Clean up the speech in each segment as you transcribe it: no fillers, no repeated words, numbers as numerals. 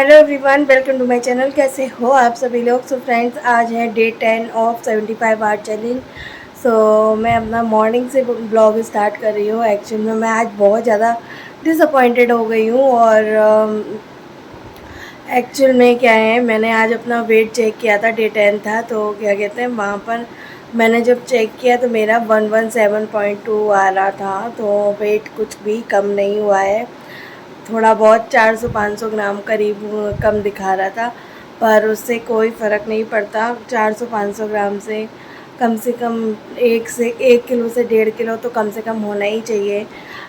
Hello everyone, welcome to my channel. कैसे हो आप सभी लोग। सो फ्रेंड्स, आज है डे 10 ऑफ 75 आवर चैलेंज। मैं अपना मॉर्निंग से ब्लॉग स्टार्ट कर रही हूँ। एक्चुअल में मैं आज बहुत ज़्यादा डिसअपॉइंटेड हो गई हूँ और एक्चुअल में क्या है, मैंने आज अपना वेट चेक किया था। डे 10 था तो क्या कहते हैं, वहाँ पर मैंने जब चेक किया तो मेरा 117.2 आ रहा था। तो वेट कुछ भी कम नहीं हुआ है, थोड़ा बहुत 400-500 ग्राम करीब कम दिखा रहा था, पर उससे कोई फ़र्क नहीं पड़ता। 400-500 ग्राम से कम 1 किलो से 1.5 किलो तो कम से कम होना ही चाहिए।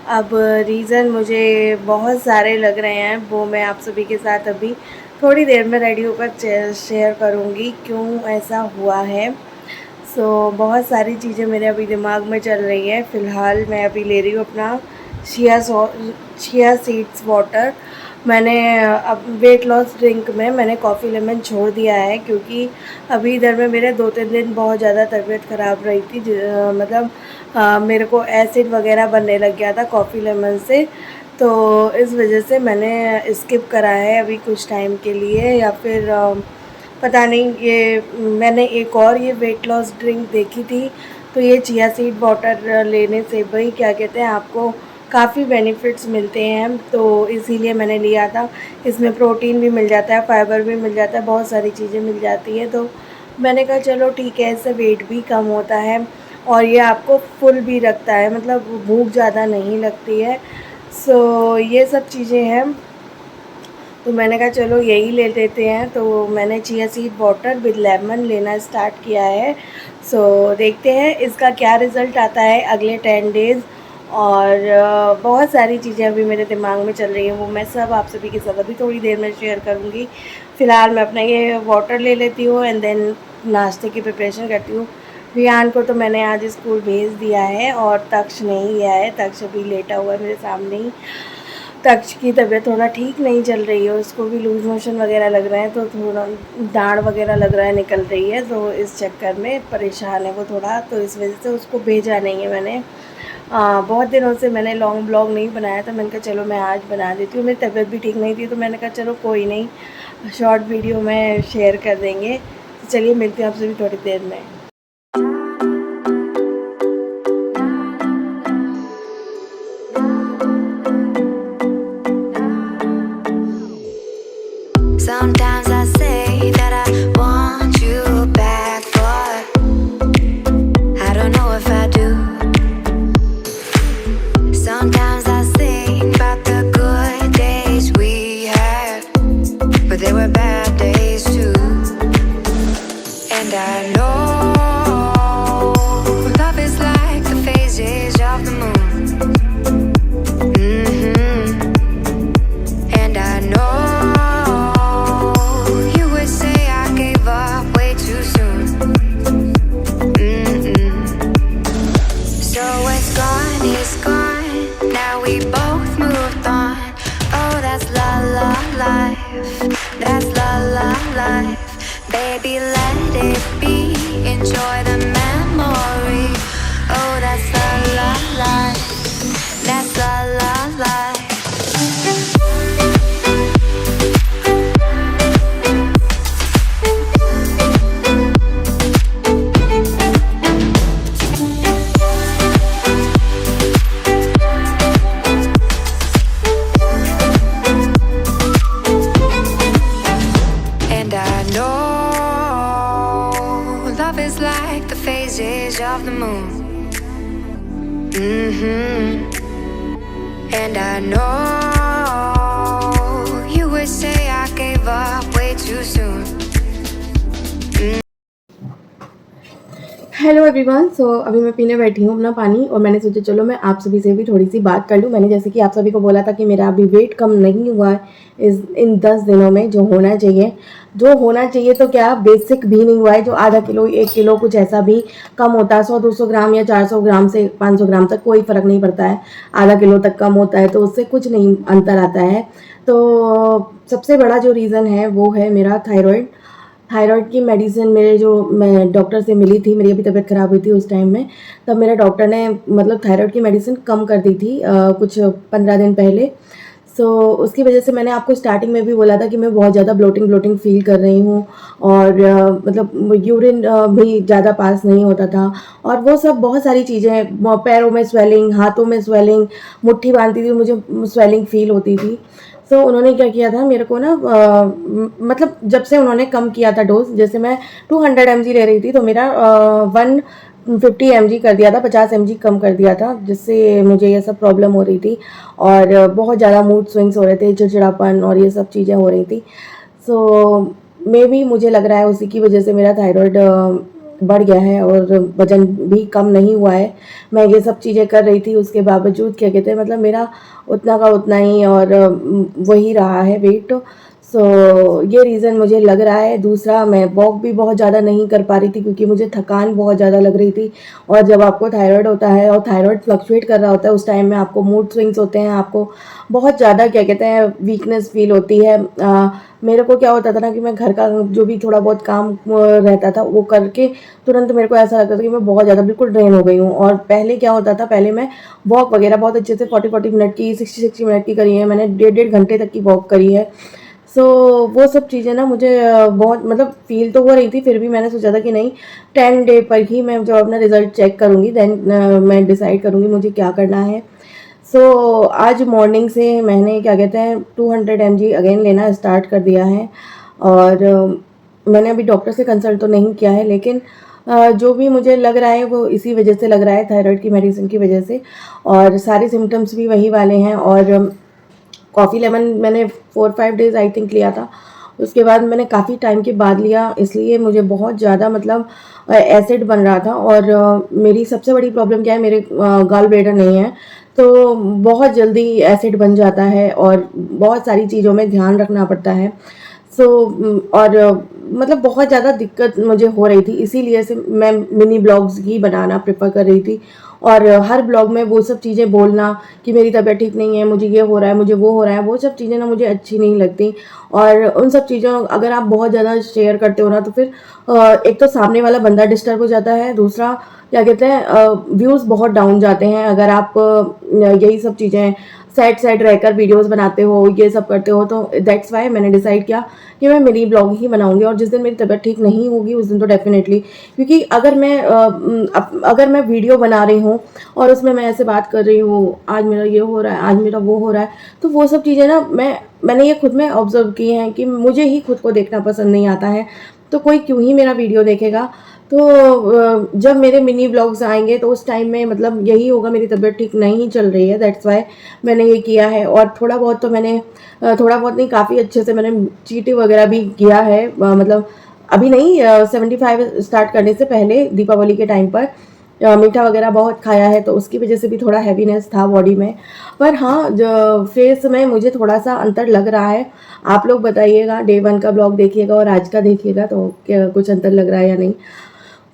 अब रीज़न मुझे बहुत सारे लग रहे हैं, वो मैं आप सभी के साथ अभी थोड़ी देर में रेडी होकर शेयर करूँगी क्यों ऐसा हुआ है। बहुत सारी चीज़ें मेरे अभी दिमाग में चल रही है। फ़िलहाल मैं अभी ले रही हूँ अपना चिया सीड्स वाटर। मैंने अब वेट लॉस ड्रिंक में मैंने कॉफ़ी लेमन छोड़ दिया है, क्योंकि अभी इधर में मेरे 2-3 दिन बहुत ज़्यादा तबीयत ख़राब रही थी। मतलब मेरे को एसिड वगैरह बनने लग गया था कॉफ़ी लेमन से, तो इस वजह से मैंने स्किप करा है अभी कुछ टाइम के लिए। या फिर पता नहीं, ये मैंने एक और ये वेट लॉस ड्रिंक देखी थी, तो ये चिया सीड वाटर लेने से भाई क्या कहते हैं, आपको काफ़ी बेनिफिट्स मिलते हैं, तो इसीलिए मैंने लिया था। इसमें प्रोटीन भी मिल जाता है, फाइबर भी मिल जाता है, बहुत सारी चीज़ें मिल जाती हैं। तो मैंने कहा चलो ठीक है, इससे वेट भी कम होता है और ये आपको फुल भी रखता है, मतलब भूख ज़्यादा नहीं लगती है। ये सब चीज़ें हैं, तो मैंने कहा चलो यही ले लेते हैं। तो मैंने chia seed water with lemon लेना स्टार्ट किया है। देखते हैं इसका क्या रिज़ल्ट आता है अगले 10 डेज़। और बहुत सारी चीज़ें अभी मेरे दिमाग में चल रही हैं, वो मैं सब आप सभी के साथ अभी थोड़ी देर में शेयर करूँगी। फ़िलहाल मैं अपना ये वाटर ले लेती हूँ एंड देन नाश्ते की प्रिपरेशन करती हूँ। रियान को तो मैंने आज स्कूल भेज दिया है और तक्ष नहीं गया है। तक्ष अभी लेटा हुआ है मेरे सामने ही। तक्ष की तबीयत थोड़ा ठीक नहीं चल रही है, उसको भी लूज़ मोशन वगैरह लग रहे हैं, तो थोड़ा दाढ़ वगैरह लग रहा है, निकल रही है, तो इस चक्कर में परेशान है वो थोड़ा, तो इस वजह से उसको भेजा नहीं है मैंने। बहुत दिनों से मैंने लॉन्ग ब्लॉग नहीं बनाया था, मैंने कहा चलो मैं आज बना देती हूँ। मेरी तबीयत भी ठीक नहीं थी, तो मैंने कहा चलो कोई नहीं, शॉर्ट वीडियो में शेयर कर देंगे। तो चलिए मिलते हैं आपसे भी थोड़ी देर में। Sometimes I say that I want you back, but I don't know if I do. Sometimes I think about the good days we had, but there were bad days too. And I know love is like the phases of the moon. And I know we both moved on. Oh, that's la la life. That's la la life. Baby, let it be. Enjoy the memory. Oh, that's la la life. That's la la life. Of the moon. And I know you would say I gave up way too soon. Hello everyone. अभी मैं पीने बैठी हूँ अपना पानी, और मैंने सोचा चलो मैं आप सभी से भी थोड़ी सी बात कर लूँ। मैंने जैसे कि आप सभी को बोला था कि मेरा अभी वेट कम नहीं हुआ है इन 10 दिनों में, जो होना चाहिए तो क्या बेसिक भी नहीं हुआ है, जो आधा किलो 1 किलो कुछ ऐसा भी कम होता है। 100-200 ग्राम या 400 ग्राम से 500 ग्राम तक कोई फ़र्क नहीं पड़ता है, आधा किलो तक कम होता है तो उससे कुछ नहीं अंतर आता है। तो सबसे बड़ा जो रीज़न है वो है मेरा थायराइड की मेडिसिन। मैं डॉक्टर से मिली थी, मेरी अभी तबीयत ख़राब हुई थी उस टाइम में, तब मेरे डॉक्टर ने मतलब थायराइड की मेडिसिन कम कर दी थी कुछ 15 दिन पहले। सो उसकी वजह से मैंने आपको स्टार्टिंग में भी बोला था कि मैं बहुत ज़्यादा ब्लोटिंग फ़ील कर रही हूँ, और मतलब यूरिन भी ज़्यादा पास नहीं होता था, और वो सब बहुत सारी चीज़ें, पैरों में स्वेलिंग, हाथों में स्वेलिंग, मुट्ठी बांधती थी मुझे स्वेलिंग फ़ील होती थी। सो उन्होंने क्या किया था मेरे को ना, मतलब जब से उन्होंने कम किया था डोज, जैसे मैं 200 mg ले रही थी तो मेरा 150 mg कर दिया था, 50 mg कम कर दिया था, जिससे मुझे ये सब प्रॉब्लम हो रही थी, और बहुत ज़्यादा मूड स्विंग्स हो रहे थे, चिड़चिड़ापन और ये सब चीज़ें हो रही थी। सो मे बी मुझे लग रहा है उसी की वजह से मेरा थायराइड बढ़ गया है, और वज़न भी कम नहीं हुआ है। मैं ये सब चीज़ें कर रही थी, उसके बावजूद क्या कहते हैं, मतलब मेरा उतना का उतना ही, और वही रहा है वेट। सो ये रीज़न मुझे लग रहा है। दूसरा, मैं वॉक भी बहुत ज़्यादा नहीं कर पा रही थी क्योंकि मुझे थकान बहुत ज़्यादा लग रही थी, और जब आपको थायराइड होता है और थायराइड फ्लक्चुएट कर रहा होता है, उस टाइम में आपको मूड स्विंग्स होते हैं, आपको बहुत ज़्यादा क्या कहते हैं वीकनेस फील होती है। मेरे को क्या होता था ना कि मैं घर का जो भी थोड़ा बहुत काम रहता था वो करके तुरंत मेरे को ऐसा लगता था कि मैं बहुत ज़्यादा बिल्कुल ड्रेन हो गई हूँ। और पहले क्या होता था, पहले मैं वॉक वगैरह बहुत अच्छे से 40-40 मिनट की, 60-60 मिनट की करी है मैंने, 1.5-1.5 घंटे तक की वॉक करी है। सो वो सब चीज़ें ना मुझे बहुत मतलब फ़ील तो हो रही थी, फिर भी मैंने सोचा था कि नहीं, 10 डे पर ही मैं जब अपना रिज़ल्ट चेक करूँगी देन मैं डिसाइड करूँगी मुझे क्या करना है। सो आज मॉर्निंग से मैंने क्या कहते हैं 200 mg अगेन लेना स्टार्ट कर दिया है, और मैंने अभी डॉक्टर से कंसल्ट तो नहीं किया है, लेकिन जो भी मुझे लग रहा है वो इसी वजह से लग रहा है, थायराइड की मेडिसिन की वजह से, और सारे सिम्टम्स भी वही वाले हैं। और कॉफ़ी लेमन मैंने 4-5 डेज़ आई थिंक लिया था, उसके बाद मैंने काफ़ी टाइम के बाद लिया, इसलिए मुझे बहुत ज़्यादा मतलब एसिड बन रहा था। और मेरी सबसे बड़ी प्रॉब्लम क्या है, मेरे गॉल ब्लैडर नहीं है, तो बहुत जल्दी एसिड बन जाता है और बहुत सारी चीज़ों में ध्यान रखना पड़ता है। सो और मतलब बहुत ज़्यादा दिक्कत मुझे हो रही थी, इसीलिए से मैं मिनी ब्लॉग्स ही बनाना प्रेफर कर रही थी, और हर ब्लॉग में वो सब चीज़ें बोलना कि मेरी तबीयत ठीक नहीं है, मुझे ये हो रहा है, मुझे वो हो रहा है, वो सब चीज़ें ना मुझे अच्छी नहीं लगती। और उन सब चीज़ों अगर आप बहुत ज़्यादा शेयर करते हो ना, तो फिर एक तो सामने वाला बंदा डिस्टर्ब हो जाता है, दूसरा क्या कहते हैं व्यूज़ बहुत डाउन जाते हैं अगर आप यही सब चीज़ें सैड सैड रहकर वीडियोस बनाते हो, ये सब करते हो। तो दैट्स वाई मैंने डिसाइड किया कि मैं मिनी ब्लॉग ही बनाऊंगी, और जिस दिन मेरी तबीयत ठीक नहीं होगी उस दिन तो डेफिनेटली, क्योंकि अगर मैं वीडियो बना रही हूँ और उसमें मैं ऐसे बात कर रही हूँ, आज मेरा ये हो रहा है, आज मेरा वो हो रहा है, तो वो सब चीज़ें ना मैंने ये खुद में ऑब्जर्व की हैं कि मुझे ही खुद को देखना पसंद नहीं आता है, तो कोई क्यों ही मेरा वीडियो देखेगा। तो जब मेरे मिनी व्लॉग्स आएंगे तो उस टाइम में मतलब यही होगा, मेरी तबीयत ठीक नहीं चल रही है, दैट्स वाई मैंने ये किया है। और थोड़ा बहुत तो मैंने थोड़ा बहुत नहीं, काफ़ी अच्छे से मैंने चीटी वगैरह भी किया है, मतलब अभी नहीं, 75 स्टार्ट करने से पहले दीपावली के टाइम पर मीठा वगैरह बहुत खाया है, तो उसकी वजह से भी थोड़ा हैवीनेस था बॉडी में। पर हाँ, जो फेस में मुझे थोड़ा सा अंतर लग रहा है। आप लोग बताइएगा, डे 1 का ब्लॉग देखिएगा और आज का देखिएगा तो क्या कुछ अंतर लग रहा है या नहीं।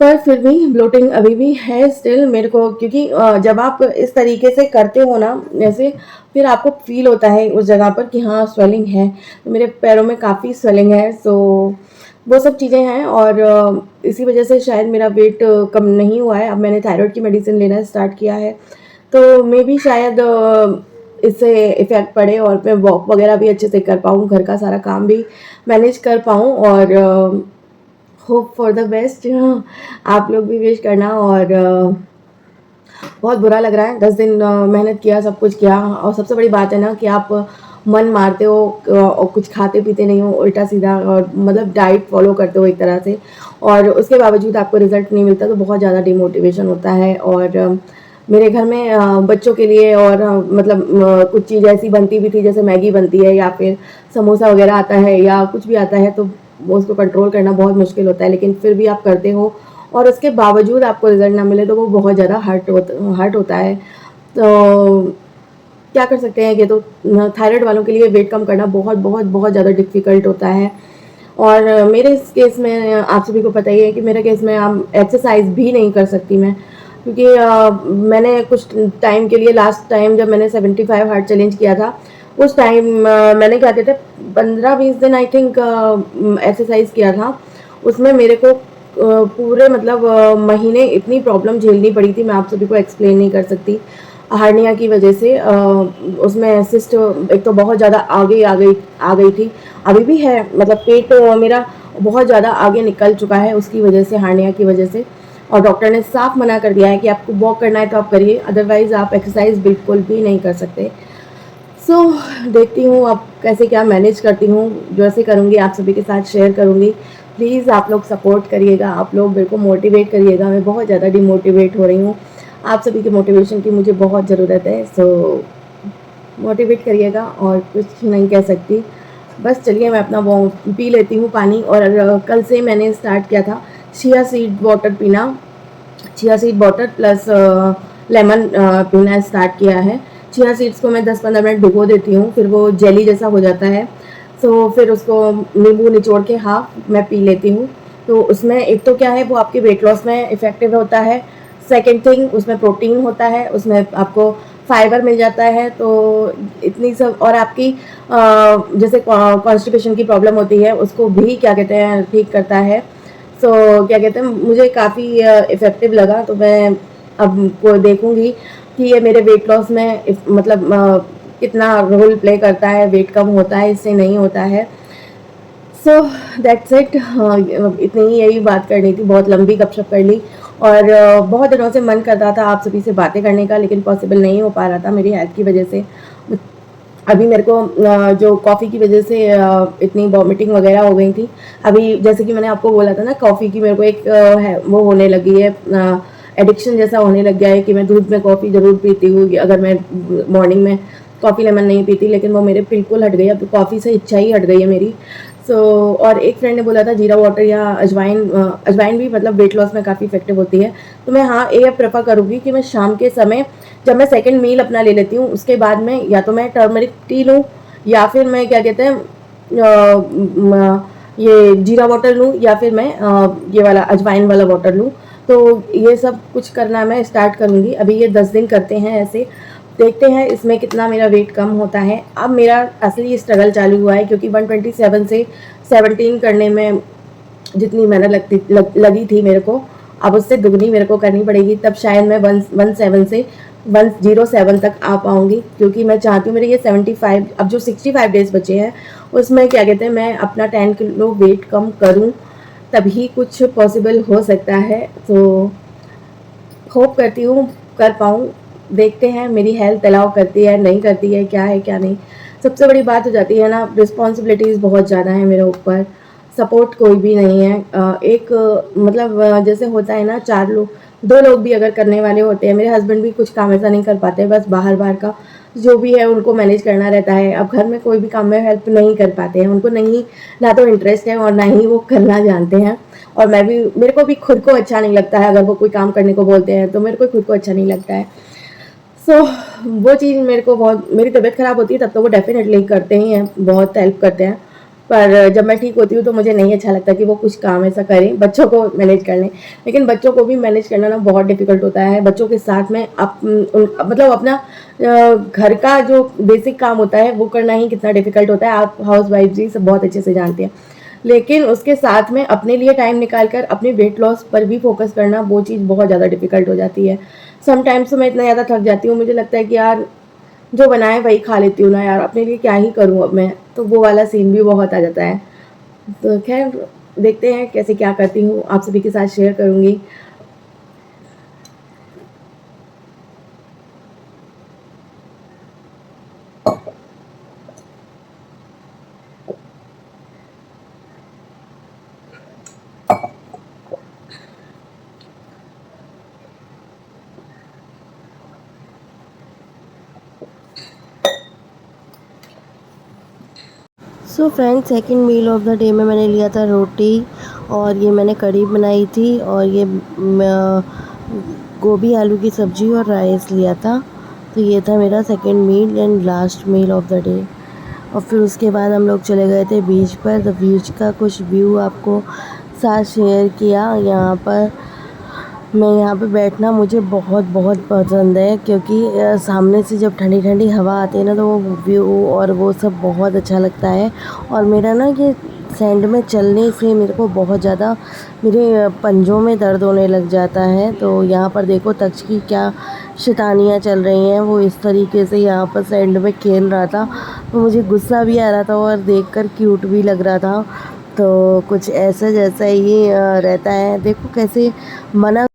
पर फिर भी ब्लोटिंग अभी भी है स्टिल मेरे को, क्योंकि जब आप इस तरीके से करते हो ना ऐसे, फिर आपको फील होता है उस जगह पर कि हाँ स्वेलिंग है। तो मेरे पैरों में काफ़ी स्वेलिंग है, सो वो सब चीज़ें हैं, और इसी वजह से शायद मेरा वेट कम नहीं हुआ है। अब मैंने थायराइड की मेडिसिन लेना स्टार्ट किया है, तो मे बी शायद इससे इफ़ेक्ट पड़े और मैं वॉक वगैरह भी अच्छे से कर पाऊँ, घर का सारा काम भी मैनेज कर पाऊँ, और होप फॉर द बेस्ट। आप लोग भी विश करना। और बहुत बुरा लग रहा है, 10 दिन मेहनत किया, सब कुछ किया, और सबसे बड़ी बात है ना कि आप मन मारते हो और कुछ खाते पीते नहीं हो, उल्टा सीधा, और मतलब डाइट फॉलो करते हो एक तरह से, और उसके बावजूद आपको रिजल्ट नहीं मिलता, तो बहुत ज़्यादा डिमोटिवेशन होता है। और मेरे घर में बच्चों के लिए और मतलब कुछ चीज़ ऐसी बनती भी थी, जैसे मैगी बनती है या फिर समोसा वगैरह आता है या कुछ भी आता है, तो उसको कंट्रोल करना बहुत मुश्किल होता है, लेकिन फिर भी आप करते हो और उसके बावजूद आपको रिजल्ट ना मिले तो वो बहुत ज़्यादा हर्ट होता है। तो क्या कर सकते हैं, ये तो थायराइड वालों के लिए वेट कम करना बहुत बहुत बहुत ज़्यादा डिफ़िकल्ट होता है। और मेरे इस केस में आप सभी को पता ही है कि मेरे केस में आप एक्सरसाइज भी नहीं कर सकती मैं, क्योंकि मैंने कुछ टाइम के लिए, लास्ट टाइम जब मैंने 75 हार्ट चैलेंज किया था, उस टाइम मैंने क्या कहते हैं 15-20 दिन आई थिंक एक्सरसाइज किया था। उसमें मेरे को पूरे मतलब महीने इतनी प्रॉब्लम झेलनी पड़ी थी, मैं आप सभी को एक्सप्लेन नहीं कर सकती। हार्निया की वजह से उसमें सिस्ट एक तो बहुत ज़्यादा आगे आ गई थी, अभी भी है, मतलब पेट मेरा बहुत ज़्यादा आगे निकल चुका है उसकी वजह से, हार्निया की वजह से। और डॉक्टर ने साफ मना कर दिया है कि आपको वॉक करना है तो आप करिए, अदरवाइज़ आप एक्सरसाइज बिल्कुल भी नहीं कर सकते। सो देखती हूँ अब कैसे क्या मैनेज करती हूँ, जैसे करूँगी आप सभी के साथ शेयर करूँगी। प्लीज़ आप लोग सपोर्ट करिएगा, आप लोग मेरे को मोटिवेट करिएगा, मैं बहुत ज़्यादा डिमोटिवेट हो रही हूँ। आप सभी के मोटिवेशन की मुझे बहुत ज़रूरत है, सो मोटिवेट करिएगा, और कुछ नहीं कह सकती। बस चलिए मैं अपना वो पी लेती हूँ पानी। और कल से मैंने स्टार्ट किया था चिया सीड वाटर पीना, chia seed water plus lemon पीना स्टार्ट किया है। चिया सीड्स को मैं 10-15 मिनट भिगो देती हूँ, फिर वो जेली जैसा हो जाता है, तो फिर उसको नींबू निचोड़ के हाफ मैं पी लेती हूँ। तो उसमें एक तो क्या है, वो आपके वेट लॉस में इफ़ेक्टिव होता है, सेकेंड थिंग उसमें प्रोटीन होता है, उसमें आपको फाइबर मिल जाता है, तो इतनी सब, और आपकी जैसे कॉन्स्टिपेशन की प्रॉब्लम होती है उसको भी क्या कहते हैं ठीक करता है। सो क्या कहते हैं, मुझे काफ़ी इफ़ेक्टिव लगा, तो मैं अब को देखूँगी कि ये मेरे वेट लॉस में मतलब कितना रोल प्ले करता है, वेट कम होता है इससे, नहीं होता है। सो दैट्स इट, इतनी ही यही बात करनी थी, बहुत लंबी गपशप कर ली। और बहुत दिनों से मन कर रहा था आप सभी से बातें करने का, लेकिन पॉसिबल नहीं हो पा रहा था मेरी हेल्थ की वजह से। अभी मेरे को जो कॉफ़ी की वजह से इतनी वॉमिटिंग वगैरह हो गई थी। अभी जैसे कि मैंने आपको बोला था ना, कॉफ़ी की मेरे को एक है वो होने लगी है, एडिक्शन जैसा होने लग गया है कि मैं दूध में कॉफ़ी ज़रूर पीती हूँ, अगर मैं मॉर्निंग में कॉफ़ी लेमन नहीं पीती, लेकिन वो मेरे बिल्कुल हट गई, अब कॉफ़ी से इच्छा ही हट गई है मेरी। सो और एक फ्रेंड ने बोला था जीरा वाटर या अजवाइन, अजवाइन भी मतलब वेट लॉस में काफ़ी इफेक्टिव होती है। तो मैं हाँ ये प्रेफर करूँगी कि मैं शाम के समय जब मैं सेकंड मील अपना ले लेती हूँ, उसके बाद में या तो मैं टर्मरिक टी लूँ, या फिर मैं क्या कहते हैं ये जीरा वाटर लूँ, या फिर मैं ये वाला अजवाइन वाला वाटर लूँ। तो ये सब कुछ करना मैं स्टार्ट करूँगी। अभी ये 10 दिन करते हैं ऐसे, देखते हैं इसमें कितना मेरा वेट कम होता है। अब मेरा असली स्ट्रगल चालू हुआ है, क्योंकि 127 से 17 करने में जितनी मेहनत लगी थी मेरे को, अब उससे दुगनी मेरे को करनी पड़ेगी, तब शायद मैं 117 से 107 तक आ पाऊँगी। क्योंकि मैं चाहती हूँ मेरे ये 75, अब जो 65 डेज़ बचे हैं उसमें क्या कहते हैं मैं अपना 10 किलो वेट कम करूँ, तभी कुछ पॉसिबल हो सकता है। तो होप करती हूँ कर पाऊँ, देखते हैं मेरी हेल्थ अलाउ करती है नहीं करती है, क्या है क्या नहीं। सबसे बड़ी बात हो जाती है ना, रिस्पॉन्सिबिलिटीज़ बहुत ज़्यादा है मेरे ऊपर, सपोर्ट कोई भी नहीं है। एक मतलब जैसे होता है ना, 4 लोग, 2 लोग भी अगर करने वाले होते हैं, मेरे हस्बैंड भी कुछ काम ऐसा नहीं कर पाते, बस बाहर बाहर का जो भी है उनको मैनेज करना रहता है। अब घर में कोई भी काम में हेल्प नहीं कर पाते हैं, उनको नहीं, ना तो इंटरेस्ट है और ना ही वो करना जानते हैं। और मैं भी, मेरे को भी खुद को अच्छा नहीं लगता है, अगर वो कोई काम करने को बोलते हैं तो मेरे को खुद को अच्छा नहीं लगता है। सो वो चीज़ मेरे को बहुत, मेरी तबीयत ख़राब होती है तब तो वो डेफिनेटली करते ही हैं, बहुत हेल्प करते हैं, पर जब मैं ठीक होती हूँ तो मुझे नहीं अच्छा लगता कि वो कुछ काम ऐसा करें, बच्चों को मैनेज कर लें। लेकिन बच्चों को भी मैनेज करना ना बहुत डिफ़िकल्ट होता है। बच्चों के साथ में मतलब अपना घर का जो बेसिक काम होता है वो करना ही कितना डिफ़िकल्ट होता है, आप हाउस वाइफ जी सब बहुत अच्छे से जानते हैं। लेकिन उसके साथ में अपने लिए टाइम निकाल कर अपने वेट लॉस पर भी फोकस करना, वो चीज़ बहुत ज़्यादा डिफ़िकल्ट हो जाती है। समटाइम्स तो मैं इतना ज़्यादा थक जाती हूँ, मुझे लगता है कि यार जो बनाए वही खा लेती हूँ ना यार, अपने लिए क्या ही करूँ अब मैं, तो वो वाला सीन भी बहुत आ जाता है। तो खैर देखते हैं कैसे क्या करती हूँ, आप सभी के साथ शेयर करूँगी। So friends, second meal of the day में मैंने लिया था रोटी, और ये मैंने कढ़ी बनाई थी, और ये गोभी आलू की सब्ज़ी और राइस लिया था। तो ये था मेरा second meal and last meal of the day. और फिर उसके बाद हम लोग चले गए थे बीच पर। तो बीच का कुछ व्यू आपको साथ शेयर किया। यहाँ पर मैं यहाँ पे बैठना मुझे बहुत बहुत पसंद है, क्योंकि सामने से जब ठंडी ठंडी हवा आती है ना, तो वो व्यू और वो सब बहुत अच्छा लगता है। और मेरा ना ये सैंड में चलने से मेरे को बहुत ज़्यादा मेरे पंजों में दर्द होने लग जाता है। तो यहाँ पर देखो तक्ष की क्या शैतानियाँ चल रही हैं। वो इस तरीके से यहाँ पर सैंड में खेल रहा था, तो मुझे गुस्सा भी आ रहा था और देखकर क्यूट भी लग रहा था। तो कुछ ऐसा जैसा ही रहता है। देखो कैसे मना।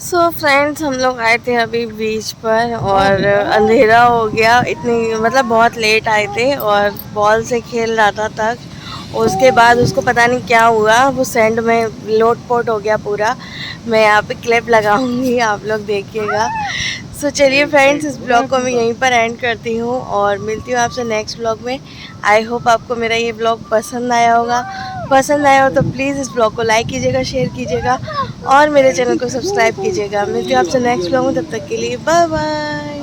सो फ्रेंड्स, हम लोग आए थे अभी बीच पर और अंधेरा हो गया। इतनी मतलब बहुत लेट आए थे और बॉल से खेल रहा था तक। उसके बाद उसको पता नहीं क्या हुआ, वो सैंड में लोट-पोट हो गया पूरा। मैं यहाँ पे क्लिप लगाऊंगी, आप लोग देखिएगा। सो चलिए फ्रेंड्स, इस ब्लॉग को मैं यहीं पर एंड करती हूँ और मिलती हूँ आपसे नेक्स्ट ब्लॉग में। आई होप आपको मेरा ये ब्लॉग पसंद आया होगा। पसंद आया हो तो प्लीज़ इस ब्लॉग को लाइक कीजिएगा, शेयर कीजिएगा और मेरे चैनल को सब्सक्राइब कीजिएगा। मिलती हूँ आपसे नेक्स्ट ब्लॉग में, तब तक के लिए बाय बाय।